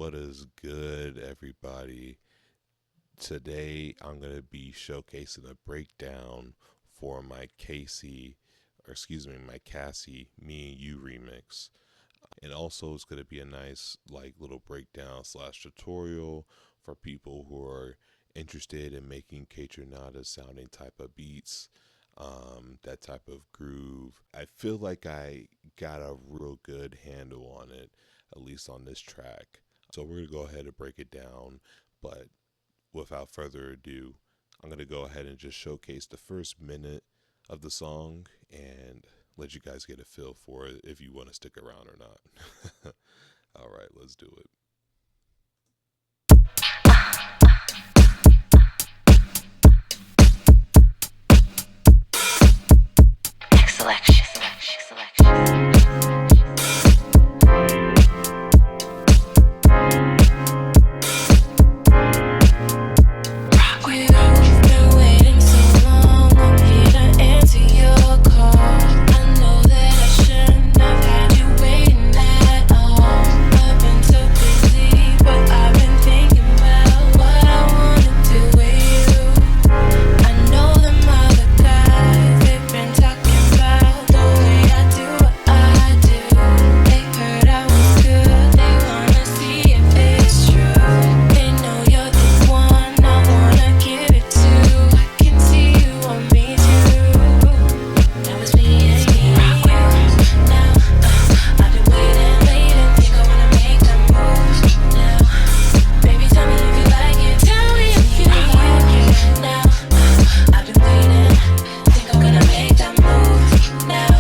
What is good, everybody? Today I'm going to be showcasing a breakdown for my Cassie, Me and You remix. And also, it's going to be a nice, like, little breakdown slash tutorial for people who are interested in making Kaytranada sounding type of beats, that type of groove. I feel like I got a real good handle on it, at least on this track. So we're going to go ahead and break it down. But without further ado, I'm going to go ahead and just showcase the first minute of the song and let you guys get a feel for it if you want to stick around or not. All right, let's do it. Selection. You've been waiting so long. I'm here to answer your call. I know that I shouldn't have had you waiting at all. I've been so busy, but I've been thinking about what I wanna do with you. I know them other guys, they've been talking about the way I do what I do. They heard I was good, they wanna see if it's true. They know you're the one I wanna give it to. I can see you want me too. Now it's me and you. Now I've been waiting, think I wanna make that move now. Baby, tell me if you like it. Tell me if you like it now. I've been waiting, think I'm gonna make that move now.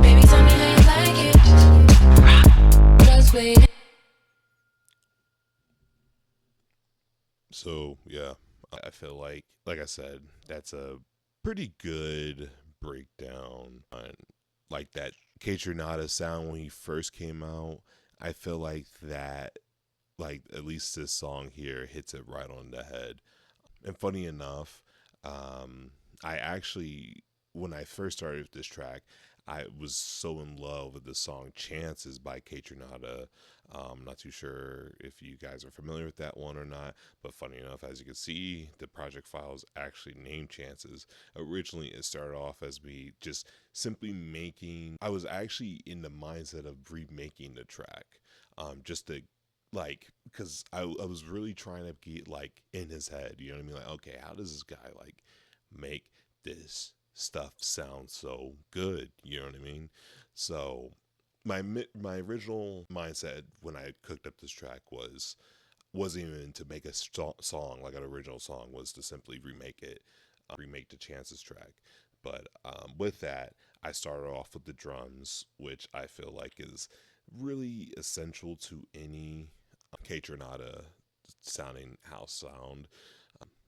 Baby, tell me how you like it. Just waiting. So, yeah, I feel like I said, that's a pretty good breakdown on like that Kaytranada sound when he first came out. I feel like that, like at least this song here hits it right on the head. And funny enough, I actually, when I first started this track, I was so in love with the song Chances by Kaytranada. Not too sure if you guys are familiar with that one or not, but funny enough, as you can see, the project files actually named Chances. Originally, it started off as me just simply making, I was actually in the mindset of remaking the track, just to like, because I was really trying to get like in his head, you know what I mean? Like, okay, how does this guy like make this stuff sound so good? You know what I mean? So my original mindset when I cooked up this track wasn't even to make a song like an original song, was to simply remake it, remake the Chances track. But with that, I started off with the drums, which I feel like is really essential to any Kaytranada sounding house sound,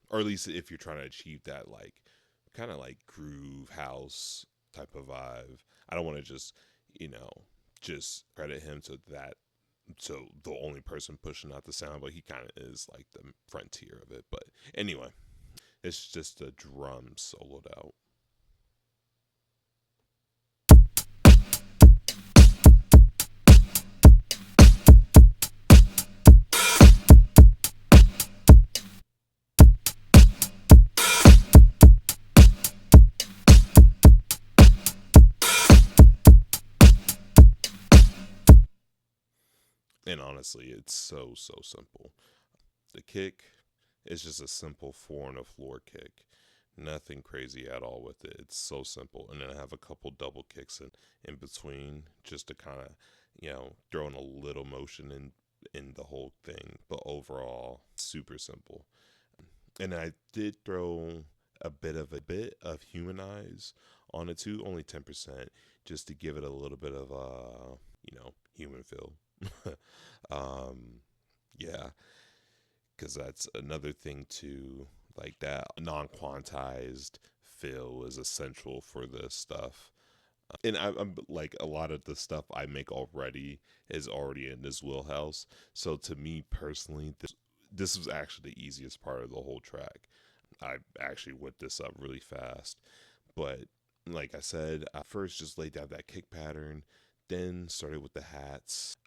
or at least if you're trying to achieve that like kind of like groove house type of vibe. I don't want to just credit him to that, so the only person pushing out the sound, but he kind of is like the frontier of it. But anyway, it's just a drum soloed out. And honestly, it's so simple. The kick is just a simple four on the floor kick. Nothing crazy at all with it. It's so simple. And then I have a couple double kicks in between, just to kind of, throw in a little motion in the whole thing. But overall, super simple. And I did throw a bit of humanize on it too, only 10%, just to give it a little bit of human feel. um, yeah, because that's another thing too. Like that non-quantized feel is essential for this stuff. And I'm like, a lot of the stuff I make already is already in this wheelhouse. So to me personally, this was actually the easiest part of the whole track. I actually whipped this up really fast, but like I said, I first just laid down that kick pattern, then started with the hats.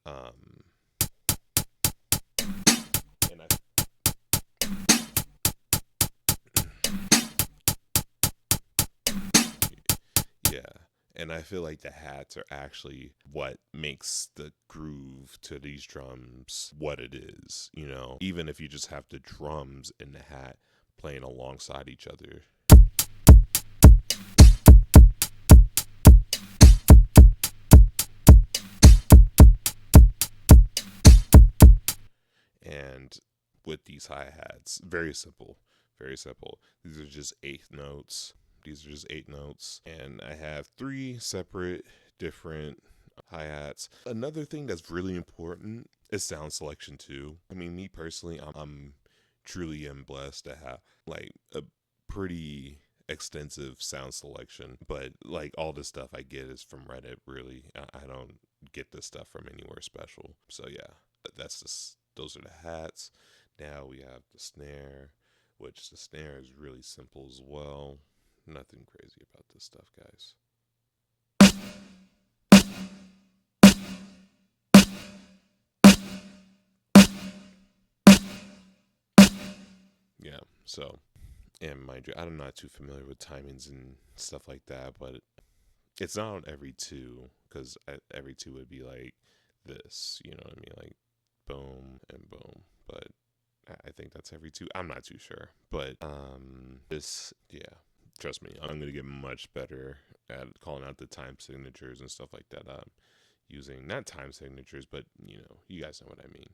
And I feel like the hats are actually what makes the groove to these drums what it is, you know, even if you just have the drums in the hat playing alongside each other. And with these hi-hats, very simple, very simple. These are just eighth notes. These are just 8 notes. And I have 3 separate different hi-hats. Another thing that's really important is sound selection too. I mean, me personally, I'm truly am blessed to have like a pretty extensive sound selection, but like all the stuff I get is from Reddit. Really, I don't get this stuff from anywhere special. So yeah, that's just those are the hats. Now we have the snare, which the snare is really simple as well. Nothing crazy about this stuff, guys. Yeah, so, and mind you, I'm not too familiar with timings and stuff like that, but it's not on every two, because every two would be like this, you know what I mean? Like boom and boom. But I think that's every two. I'm not too sure. But this, yeah, trust me, I'm gonna get much better at calling out the time signatures and stuff like that. Using not time signatures, but you guys know what I mean.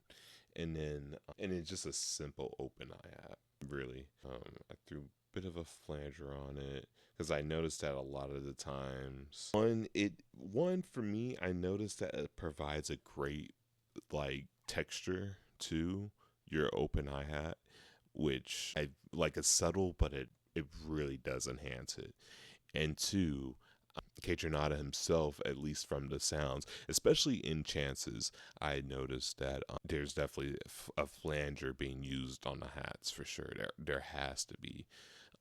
And then it's just a simple open eye app, really. I threw a bit of a flanger on it because I noticed that a lot of the times, one for me, I noticed that it provides a great like texture to your open hi hat, which I like. It's subtle, but it really does enhance it. And two, Kaytranada himself, at least from the sounds, especially in chances, I noticed that there's definitely a flanger being used on the hats for sure. There has to be,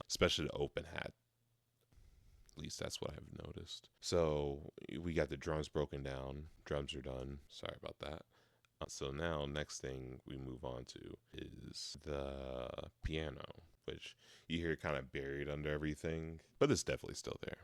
especially the open hat. At least that's what I've noticed. So we got the drums broken down. Drums are done. Sorry about that. So now, next thing we move on to is the piano, which you hear kind of buried under everything, but it's definitely still there.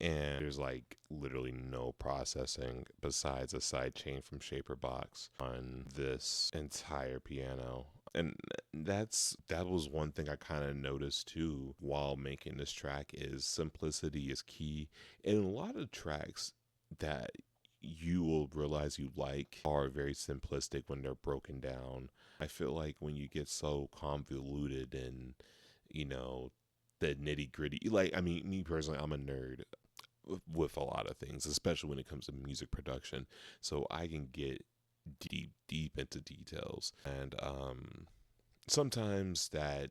And there's like literally no processing besides a side chain from Shaperbox on this entire piano. And that was one thing I kind of noticed too while making this track is simplicity is key. And a lot of tracks that you will realize you like are very simplistic when they're broken down. I feel like when you get so convoluted and you know the nitty gritty, like I mean, me personally, I'm a nerd with a lot of things, especially when it comes to music production. So I can get deep into details, and sometimes that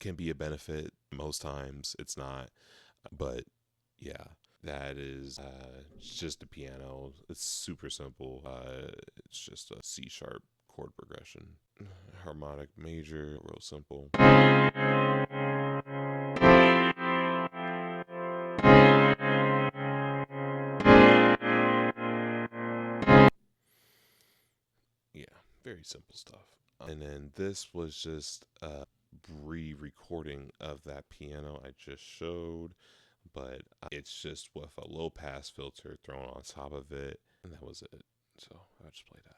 can be a benefit. Most times it's not, but yeah. That is just the piano. It's super simple. It's just a C sharp chord progression. Harmonic major, real simple. Yeah, very simple stuff. And then this was just a re-recording of that piano I just showed, but it's just with a low pass filter thrown on top of it, and that was it. So I'll just play that.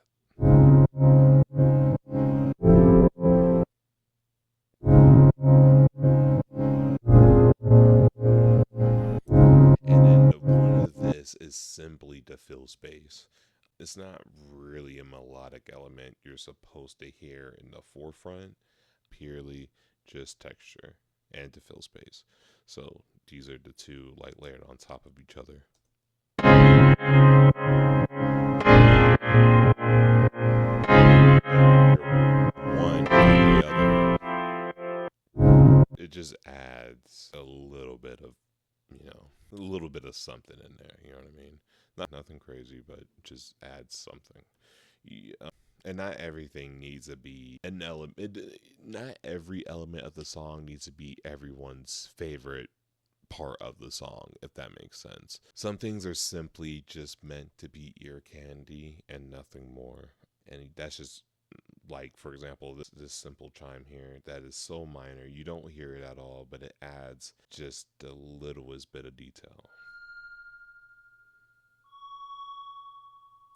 And then the point of this is simply to fill space. It's not really a melodic element you're supposed to hear in the forefront, purely just texture and to fill space. So these are the two like layered on top of each other. One or the other, it just adds a little bit of, a little bit of something in there. You know what I mean? Not nothing crazy, but just adds something. Yeah. And not everything needs to be an element. Not every element of the song needs to be everyone's favorite part of the song, if that makes sense. Some things are simply just meant to be ear candy and nothing more. And that's just like, for example, this simple chime here that is so minor you don't hear it at all, but it adds just the littlest bit of detail.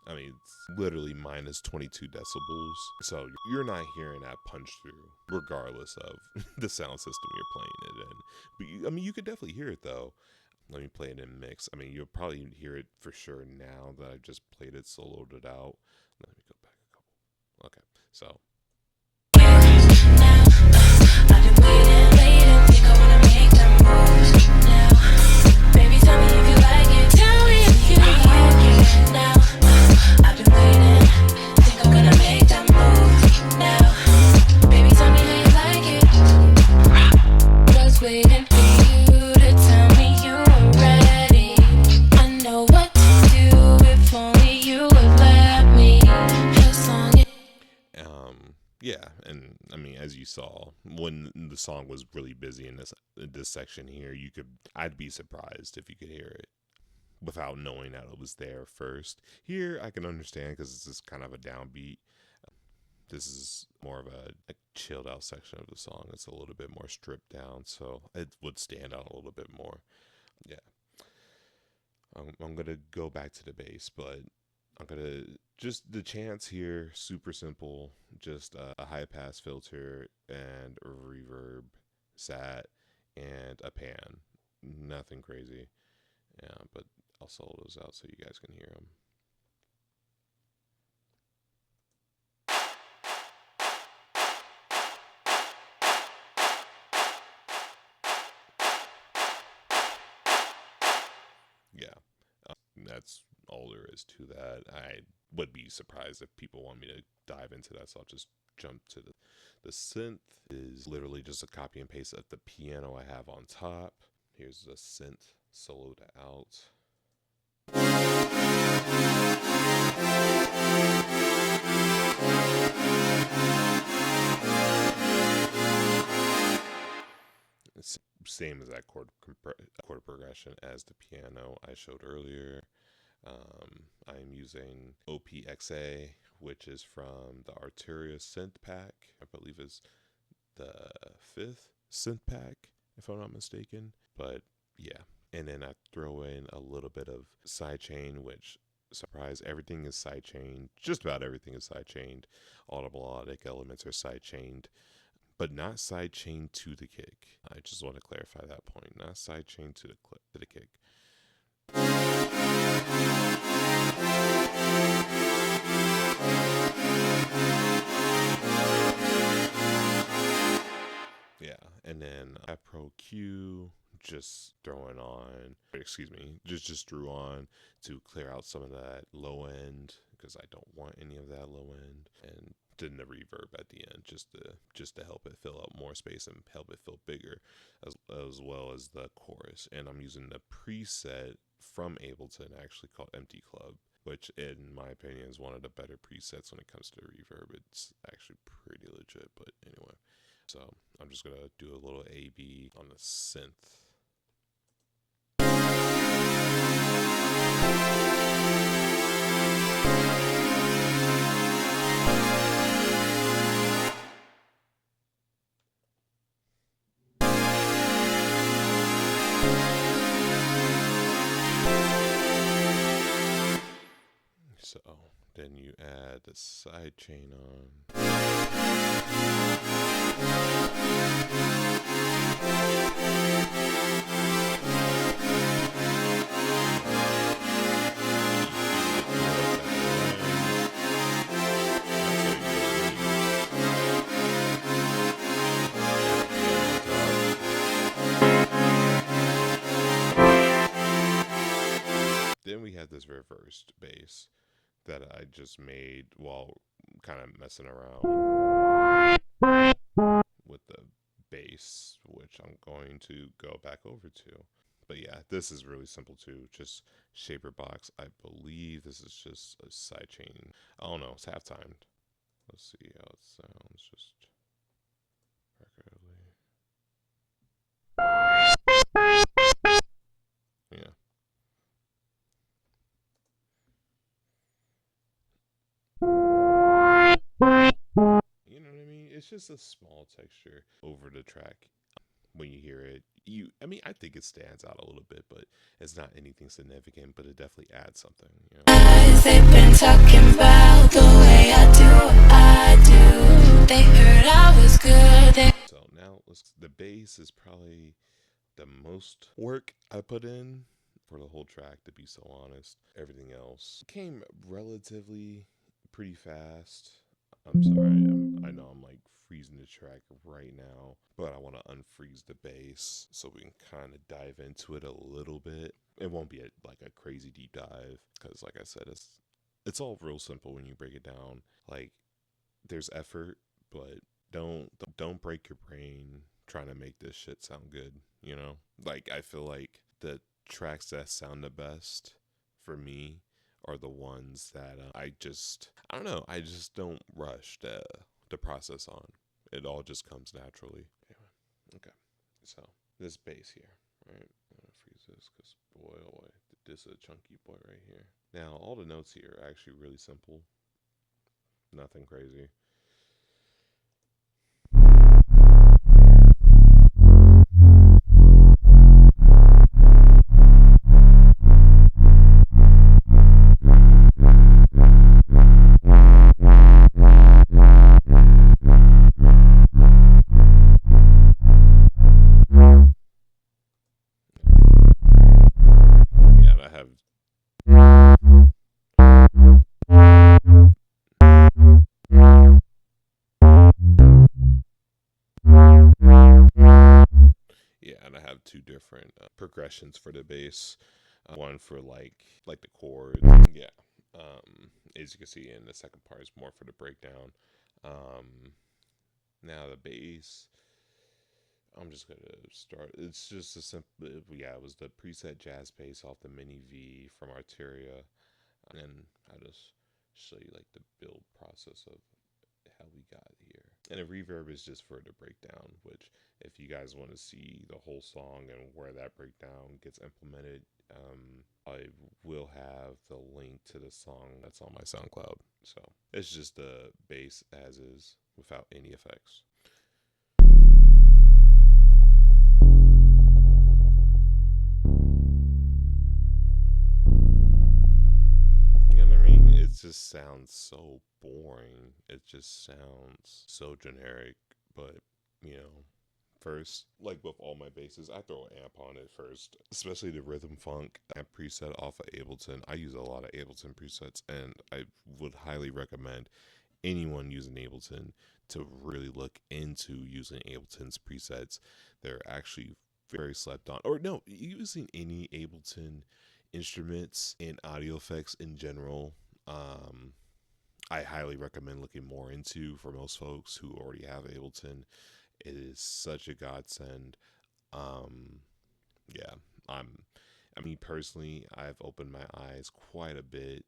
I mean, it's literally minus 22 decibels. So you're not hearing that punch through, regardless of the sound system you're playing it in. But I mean, you could definitely hear it though. Let me play it in mix. I mean, you'll probably hear it for sure now that I just played it soloed it out. Let me go back a couple. Okay, so. Waiting for you to tell me you were ready. I know what to do if only you would let me. As long as Yeah, and I mean, as you saw, when the song was really busy in this section here, I'd be surprised if you could hear it without knowing that it was there first. Here, I can understand because this is kind of a downbeat. This is more of a chilled out section of the song. It's a little bit more stripped down, so it would stand out a little bit more. Yeah, I'm gonna go back to the bass, but I'm gonna just the chants here, super simple, just a high pass filter and a reverb, sat, and a pan. Nothing crazy. Yeah, but I'll solo those out so you guys can hear them. Yeah, that's all there is to that. I would be surprised if people want me to dive into that, so I'll just jump to the synth is literally just a copy and paste of the piano I have on top. Here's the synth soloed out. It's same as that chord progression as the piano I showed earlier. I'm using OPXA, which is from the Arturia synth pack. I believe is the 5th synth pack, if I'm not mistaken. But yeah, and then I throw in a little bit of sidechain, which surprise, everything is sidechained. Just about everything is sidechained. All the melodic elements are sidechained, but not sidechained to the kick. I just want to clarify that point. Not sidechained to the kick. Yeah, and then I Pro Q just throwing on, just drew on to clear out some of that low end because I don't want any of that low end, and then the reverb at the end just to help it fill out more space and help it feel bigger, as well as the chorus. And I'm using the preset from Ableton actually called Empty Club, which in my opinion is one of the better presets when it comes to reverb. It's actually pretty legit, but anyway. So I'm just going to do a little A-B on the synth. So then you add the side chain on. Then we have this reversed bass that I just made while kind of messing around with the bass, which I'm going to go back over to. But yeah, this is really simple too. Just shaper box. I believe this is just a sidechain. I don't know. It's half timed. Let's see how it sounds. Just regularly. Yeah. it's just a small texture over the track. When you hear it, I mean, I think it stands out a little bit, but it's not anything significant, but it definitely adds something, you know. They've been talking about the way I do what I do. They heard I was good. So now the bass is probably the most work I put in for the whole track, to be so honest. Everything else came relatively pretty fast. I'm sorry, I know I'm like freezing the track right now, but I want to unfreeze the bass so we can kind of dive into it a little bit. It won't be like a crazy deep dive because, like I said, it's all real simple when you break it down. Like there's effort, but don't break your brain trying to make this shit sound good. You know, like I feel like the tracks that sound the best for me are the ones that I don't know, I just don't rush the process on. It all just comes naturally. Anyway, okay. So this bass here, right? I'm gonna freeze this because boy, oh boy, this is a chunky boy right here. Now all the notes here are actually really simple, nothing crazy. Yeah, I have. Yeah, and I have two different progressions for the bass. One for like the chords. Yeah. As you can see, in the second part is more for the breakdown. Um, Now the bass. I'm just gonna start. It's just a simple. Yeah, it was the preset jazz bass off the Mini V from Arteria, and then I'll just show you like the build process of how we got here. And the reverb is just for the breakdown, which if you guys want to see the whole song and where that breakdown gets implemented, I will have the link to the song that's on my SoundCloud. So it's just the bass as is without any effects. You know what I mean? It just sounds so boring. It just sounds so generic. But, you know, first, like with all my basses, I throw an amp on it first, especially the rhythm funk amp preset off of Ableton. I use a lot of Ableton presets, and I would highly recommend anyone using Ableton to really look into using Ableton's presets. They're actually very slept on. Or no, using any Ableton instruments and audio effects in general. I highly recommend looking more into for most folks who already have Ableton. It is such a godsend. Um, yeah, I'm. I mean, personally, I've opened my eyes quite a bit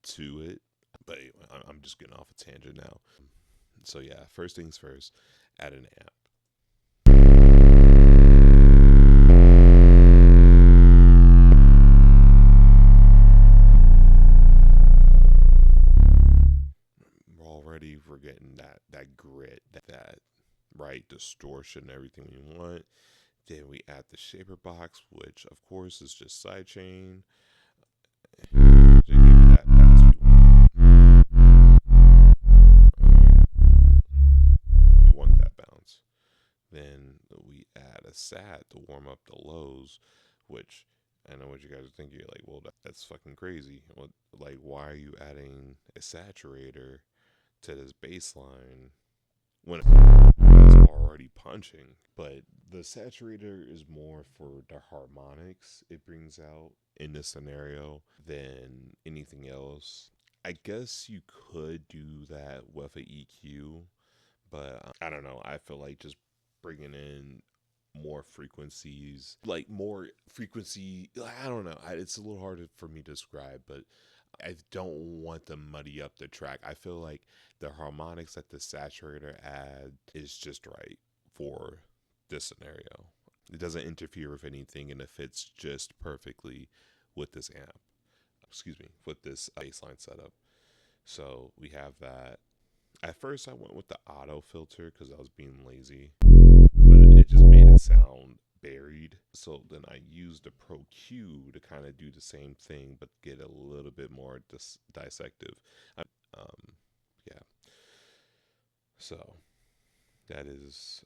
to it, but anyway, I'm just getting off a tangent now. So yeah, first things first, add an amp. Already we're getting that grit, that right distortion, everything we want. Then we add the shaper box, which of course is just sidechain. To give it that bounce we want. We want that bounce. Then we add a sat to warm up the lows, which I know what you guys are thinking. You're like, well, that's fucking crazy. What, like, why are you adding a saturator to this bass line when it's already punching? But the saturator is more for the harmonics it brings out in this scenario than anything else. I guess you could do that with a EQ, but I don't know. I feel like just bringing in more frequencies, like more frequency. I don't know. It's a little hard for me to describe, but I don't want to muddy up the track. I feel like the harmonics that the saturator add is just right for this scenario. It doesn't interfere with anything, and it fits just perfectly with this amp. Excuse me, with this baseline setup. So we have that. At first, I went with the auto filter because I was being lazy, but it just made it sound buried. So then I used the Pro Q to kind of do the same thing, but get a little bit more dissective. Um, yeah. So that is,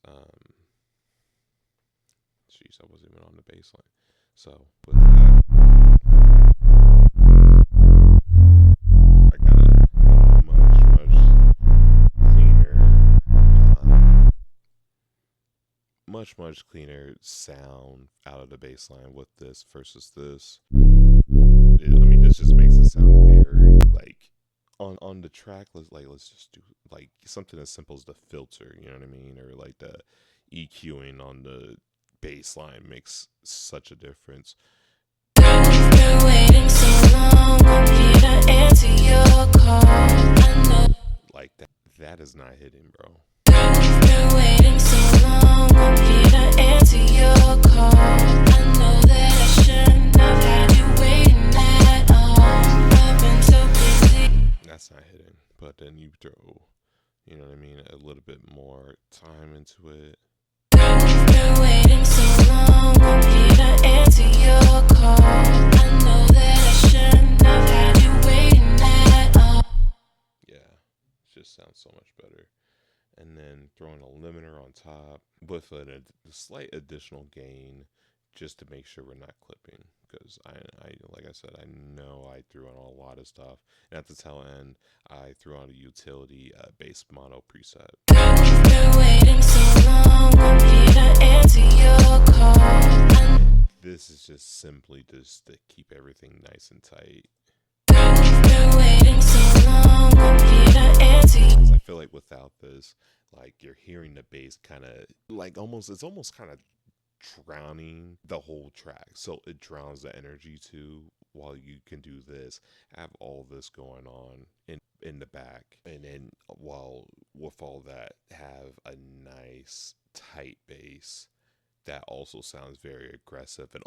jeez, I wasn't even on the baseline. So with that, I got a um, much cleaner sound out of the baseline with this versus this. I mean, this just makes it sound very like on the track. Let's just do like something as simple as the filter. You know what I mean, or like the EQing on the bass line makes such a difference. Been waiting so long, I'm here to answer your call. I know. Like that is not hitting, bro. Been waiting so long, I'm here to answer your call. I know that I shouldn't have had you waiting at all. I've been so busy. That's not hitting. But then you throw, you know what I mean, a little bit more time into it. Been waiting so long, I'm here to answer your call. I know that I shouldn't have had you waiting at all. Yeah, it just sounds so much better. And then throwing a limiter on top with a slight additional gain just to make sure we're not clipping. Because like I said, I know I threw on a lot of stuff. And at the tail end, I threw on a utility bass mono preset. Been waiting so long, I'm here to answer your call. This is just simply just to keep everything nice and tight. Been waiting so long, I'm here to answer. I feel like without this, like you're hearing the bass kind of like it's almost kind of drowning the whole track. So it drowns the energy too. While you can do this, have all this going on in the back, and then while with all that, have a nice tight bass that also sounds very aggressive and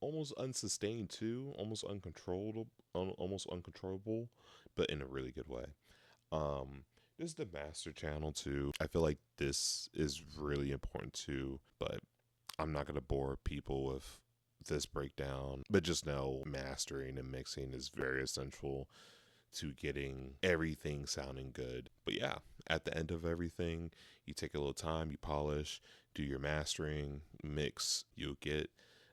almost unsustained too, almost uncontrollable, but in a really good way. This is the master channel too. I feel like this is really important too, but I'm not gonna bore people with this breakdown. But just know mastering and mixing is very essential to getting everything sounding good. But yeah, at the end of everything, you take a little time, you polish, do your mastering, mix, you'll get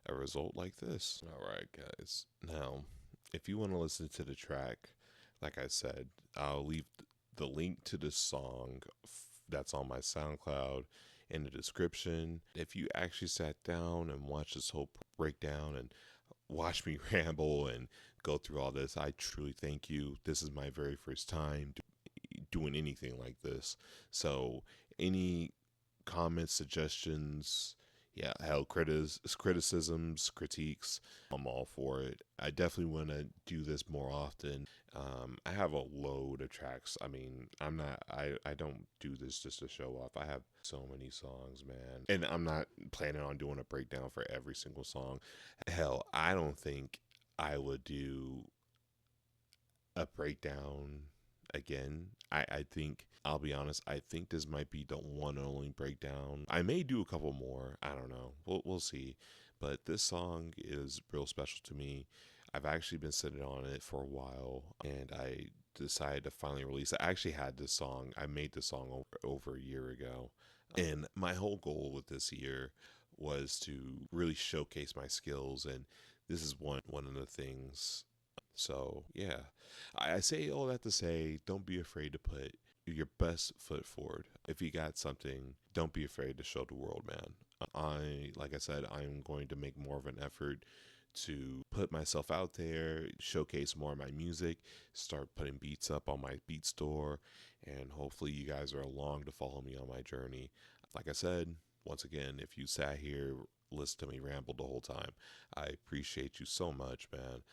a result like this. All right, guys. Now, if you want to listen to the track, like I said, I'll leave the link to the song that's on my SoundCloud in the description. If you actually sat down and watched this whole breakdown and watch me ramble and go through all this, I truly thank you. This is my very first time doing anything like this. So, any comments, suggestions, yeah, hell, criticisms, critiques, I'm all for it. I definitely want to do this more often. I have a load of tracks. I mean, I don't do this just to show off. I have so many songs, man. And I'm not planning on doing a breakdown for every single song. Hell, I don't think I would do a breakdown again. I think, I'll be honest, I think this might be the one and only breakdown. I may do a couple more. I don't know. We'll see. But this song is real special to me. I've actually been sitting on it for a while, and I decided to finally release it. I actually had this song. I made this song over a year ago. And my whole goal with this year was to really showcase my skills, and this is one of the things. So yeah, I say all that to say, don't be afraid to put your best foot forward. If you got something, don't be afraid to show the world, man. Like I said, I'm going to make more of an effort to put myself out there, showcase more of my music, start putting beats up on my beat store, and hopefully you guys are along to follow me on my journey. Like I said, once again, if you sat here, listen to me ramble the whole time, I appreciate you so much, man.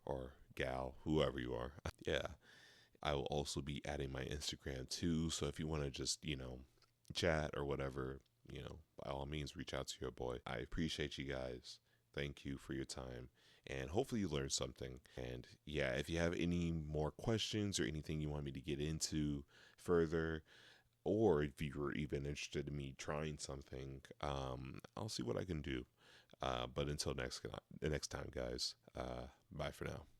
Or gal, whoever you are. Yeah. I will also be adding my Instagram too. So if you want to just, chat or whatever, by all means, reach out to your boy. I appreciate you guys. Thank you for your time. and hopefully you learned something. And yeah, if you have any more questions or anything you want me to get into further, or if you were even interested in me trying something, I'll see what I can do. But until next time, guys, bye for now.